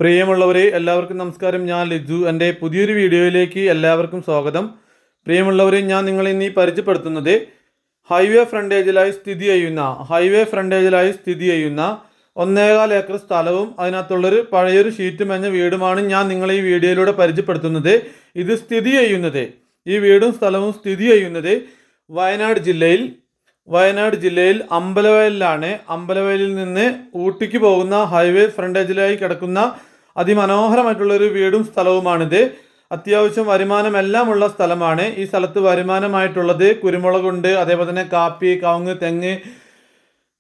പ്രിയമുള്ളവരെ എല്ലാവർക്കും നമസ്കാരം. ഞാൻ ലിജു. എൻ്റെ പുതിയൊരു വീഡിയോയിലേക്ക് എല്ലാവർക്കും സ്വാഗതം. പ്രിയമുള്ളവരെ, ഞാൻ നിങ്ങളെ ഇന്ന് പരിചയപ്പെടുത്തുന്നത് ഹൈവേ ഫ്രണ്ടേജിലായി സ്ഥിതി ചെയ്യുന്ന 1.25 ഏക്കർ സ്ഥലവും അതിനകത്തുള്ളൊരു പഴയൊരു ഷീറ്റ് മേഞ്ഞ വീടുമാണ് ഞാൻ നിങ്ങളെ ഈ വീഡിയോയിലൂടെ പരിചയപ്പെടുത്തുന്നത്. ഈ വീടും സ്ഥലവും സ്ഥിതി ചെയ്യുന്നത് വയനാട് ജില്ലയിൽ അമ്പലവയലിലാണ്. അമ്പലവയലിൽ നിന്ന് ഊട്ടിക്ക് പോകുന്ന ഹൈവേ ഫ്രണ്ടേജിലായി കിടക്കുന്ന അതിമനോഹരമായിട്ടുള്ളൊരു വീടും സ്ഥലവുമാണിത്. അത്യാവശ്യം വരുമാനമെല്ലാം ഉള്ള സ്ഥലമാണ്. ഈ സ്ഥലത്ത് വരുമാനമായിട്ടുള്ളത് കുരുമുളകുണ്ട്, അതേപോലെ തന്നെ കാപ്പി, കവുങ്ങ്, തെങ്ങ്,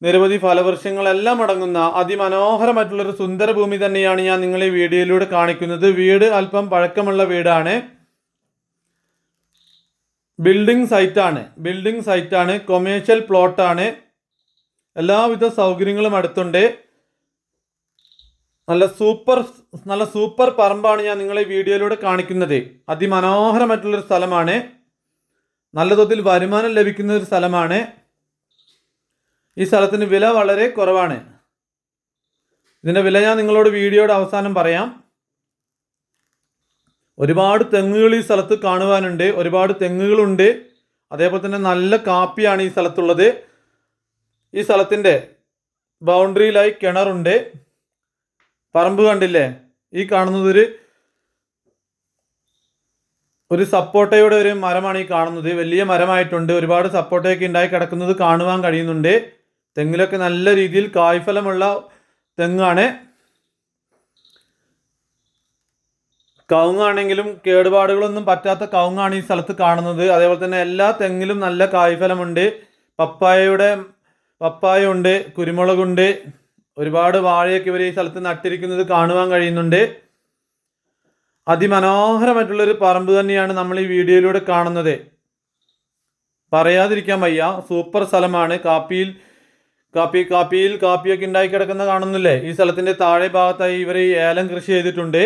നിരവധി ഫലവൃക്ഷങ്ങളെല്ലാം അടങ്ങുന്ന അതിമനോഹരമായിട്ടുള്ളൊരു സുന്ദര ഭൂമി തന്നെയാണ് ഞാൻ നിങ്ങളെ ഈ വീഡിയോയിലൂടെ കാണിക്കുന്നത്. വീട് അല്പം പഴക്കമുള്ള വീടാണ്. ബിൽഡിംഗ് സൈറ്റാണ്, കൊമേഴ്ഷ്യൽ പ്ലോട്ടാണ്. എല്ലാവിധ സൗകര്യങ്ങളും അടുത്തുണ്ട്. നല്ല സൂപ്പർ പറമ്പാണ് ഞാൻ നിങ്ങളെ വീഡിയോയിലൂടെ കാണിക്കുന്നത്. അതിമനോഹരമായിട്ടുള്ളൊരു സ്ഥലമാണ്. നല്ല തോതിൽ വരുമാനം ലഭിക്കുന്ന ഒരു സ്ഥലമാണ്. ഈ സ്ഥലത്തിന് വില വളരെ കുറവാണ്. ഇതിൻ്റെ വില ഞാൻ നിങ്ങളോട് വീഡിയോയുടെ അവസാനം പറയാം. ഒരുപാട് തെങ്ങുകൾ ഈ സ്ഥലത്ത് കാണുവാനുണ്ട്. ഒരുപാട് തെങ്ങുകളുണ്ട്. അതേപോലെ തന്നെ നല്ല കാപ്പിയാണ് ഈ സ്ഥലത്തുള്ളത്. ഈ സ്ഥലത്തിൻ്റെ ബൗണ്ടറിയിലായി കിണറുണ്ട്. പറമ്പ് കണ്ടില്ലേ? ഈ കാണുന്നത് ഒരു സപ്പോട്ടയുടെ ഒരു മരമാണ് ഈ കാണുന്നത്. വലിയ മരമായിട്ടുണ്ട്. ഒരുപാട് സപ്പോട്ടയൊക്കെ ഉണ്ടായി കിടക്കുന്നത് കാണുവാൻ കഴിയുന്നുണ്ട്. തെങ്ങിലൊക്കെ നല്ല രീതിയിൽ കായ്ഫലമുള്ള തെങ്ങാണ്. കവുങ്ങാണെങ്കിലും കേടുപാടുകളൊന്നും പറ്റാത്ത കവുങ്ങാണ് ഈ സ്ഥലത്ത് കാണുന്നത്. അതേപോലെ തന്നെ എല്ലാ തെങ്ങിലും നല്ല കായ്ഫലമുണ്ട്. പപ്പായ ഉണ്ട്, കുരുമുളകുണ്ട്. ഒരുപാട് വാഴയൊക്കെ ഇവർ ഈ സ്ഥലത്ത് നട്ടിരിക്കുന്നത് കാണുവാൻ കഴിയുന്നുണ്ട്. അതിമനോഹരമായിട്ടുള്ളൊരു പറമ്പ് തന്നെയാണ് നമ്മൾ ഈ വീഡിയോയിലൂടെ കാണുന്നത്. പറയാതിരിക്കാൻ വയ്യ. സൂപ്പർ സ്ഥലമാണ്. കാപ്പിയൊക്കെ ഉണ്ടായി കിടക്കുന്ന കാണുന്നില്ലേ? ഈ സ്ഥലത്തിൻ്റെ താഴെ ഭാഗത്തായി ഇവർ ഏലം കൃഷി ചെയ്തിട്ടുണ്ട്.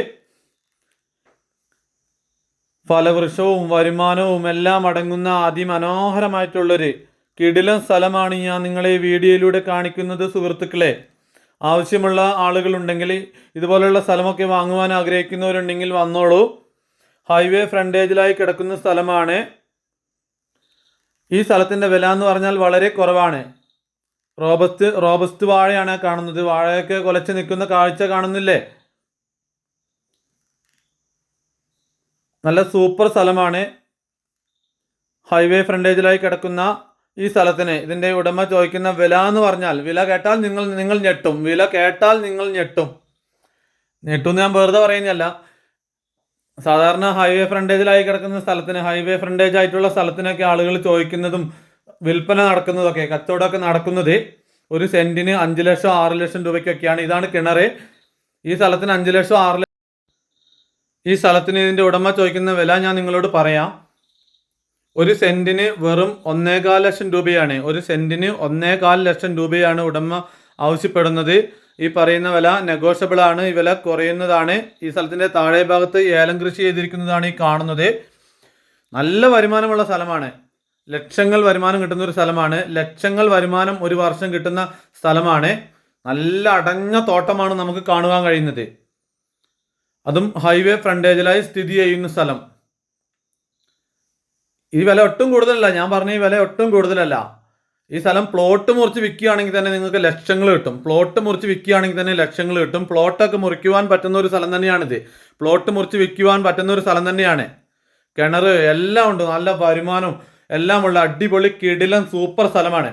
ഫലവൃക്ഷവും വരുമാനവും എല്ലാം അടങ്ങുന്ന അതിമനോഹരമായിട്ടുള്ളൊരു കിടിലൻ സ്ഥലമാണ് ഞാൻ നിങ്ങളെ ഈ വീഡിയോയിലൂടെ കാണിക്കുന്നത്. സുഹൃത്തുക്കളെ, ആവശ്യമുള്ള ആളുകളുണ്ടെങ്കിൽ, ഇതുപോലുള്ള സ്ഥലമൊക്കെ വാങ്ങുവാൻ ആഗ്രഹിക്കുന്നവരുണ്ടെങ്കിൽ വന്നോളൂ. ഹൈവേ ഫ്രണ്ടേജിലായി കിടക്കുന്ന സ്ഥലമാണ്. ഈ സ്ഥലത്തിൻ്റെ വില എന്ന് പറഞ്ഞാൽ വളരെ കുറവാണ്. റോബസ്റ്റ് വാഴയാണ് കാണുന്നത്. വാഴയൊക്കെ കുലച്ച് നിൽക്കുന്ന കാഴ്ച കാണുന്നില്ലേ? നല്ല സൂപ്പർ സ്ഥലമാണ്. ഹൈവേ ഫ്രണ്ടേജിലായി കിടക്കുന്ന ഈ സ്ഥലത്തിന് ഇതിൻ്റെ ഉടമ ചോദിക്കുന്ന വില എന്ന് പറഞ്ഞാൽ, വില കേട്ടാൽ നിങ്ങൾ ഞെട്ടും. ഞെട്ടും ഞാൻ വെറുതെ പറയുന്നതല്ല. സാധാരണ ഹൈവേ ഫ്രണ്ടേജിലായി കിടക്കുന്ന സ്ഥലത്തിന്, ഹൈവേ ഫ്രണ്ടേജ് ആയിട്ടുള്ള സ്ഥലത്തിനൊക്കെ ആളുകൾ ചോദിക്കുന്നതും വിൽപ്പന നടക്കുന്നതൊക്കെ, കച്ചവടമൊക്കെ നടക്കുന്നത് ഒരു സെന്റിന് 5 ലക്ഷം 6 ലക്ഷം രൂപയ്ക്കൊക്കെയാണ്. ഇതാണ് കിണർ. ഈ സ്ഥലത്തിന് 5 ലക്ഷം 6 ലക്ഷം. ഈ സ്ഥലത്തിന് ഇതിൻ്റെ ഉടമ ചോദിക്കുന്ന വില ഞാൻ നിങ്ങളോട് പറയാം. ഒരു സെന്റിന് വെറും 1.25 ലക്ഷം രൂപയാണ്. ഒരു സെന്റിന് 1.25 ലക്ഷം രൂപയാണ് ഉടമ ആവശ്യപ്പെടുന്നത്. ഈ പറയുന്ന വില നെഗോഷ്യബിൾ ആണ്. ഈ വില കുറയുന്നതാണ്. ഈ സ്ഥലത്തിൻ്റെ താഴെ ഭാഗത്ത് ഏലം കൃഷി ചെയ്തിരിക്കുന്നതാണ് ഈ കാണുന്നത്. നല്ല വരുമാനമുള്ള സ്ഥലമാണ്. ലക്ഷങ്ങൾ വരുമാനം കിട്ടുന്ന ഒരു സ്ഥലമാണ്. ലക്ഷങ്ങൾ വരുമാനം ഒരു വർഷം കിട്ടുന്ന സ്ഥലമാണ്. നല്ല അടഞ്ഞ തോട്ടമാണ് നമുക്ക് കാണുവാൻ കഴിയുന്നത്. അതും ഹൈവേ ഫ്രണ്ടേജിലായി സ്ഥിതി ചെയ്യുന്ന സ്ഥലം. ഈ വില ഒട്ടും കൂടുതലല്ല. ഞാൻ പറഞ്ഞ ഈ വില ഒട്ടും കൂടുതലല്ല. ഈ സ്ഥലം പ്ലോട്ട് മുറിച്ച് വിൽക്കുകയാണെങ്കിൽ തന്നെ നിങ്ങൾക്ക് ലക്ഷങ്ങൾ കിട്ടും. പ്ലോട്ടൊക്കെ മുറിക്കുവാൻ പറ്റുന്ന ഒരു സ്ഥലം തന്നെയാണിത്. പ്ലോട്ട് മുറിച്ച് വിൽക്കുവാൻ പറ്റുന്ന ഒരു സ്ഥലം തന്നെയാണ്. കിണർ എല്ലാം ഉണ്ട്. നല്ല വരുമാനം എല്ലാം ഉള്ള അടിപൊളി കിടിലൻ സൂപ്പർ സ്ഥലമാണ്.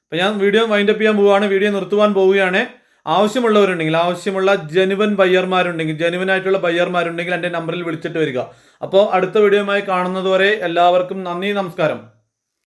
അപ്പം ഞാൻ വീഡിയോ വൈൻഡപ്പ് ചെയ്യാൻ പോവുകയാണ്. വീഡിയോ നിർത്തുവാൻ പോവുകയാണ്. ആവശ്യമുള്ള ജെനുവൻ ആയിട്ടുള്ള ബയ്യർമാരുണ്ടെങ്കിൽ എൻ്റെ നമ്പറിൽ വിളിച്ചിട്ട് വരിക. അപ്പോൾ അടുത്ത വീഡിയോയുമായി കാണുന്നത് വരെ എല്ലാവർക്കും നന്ദി, നമസ്കാരം.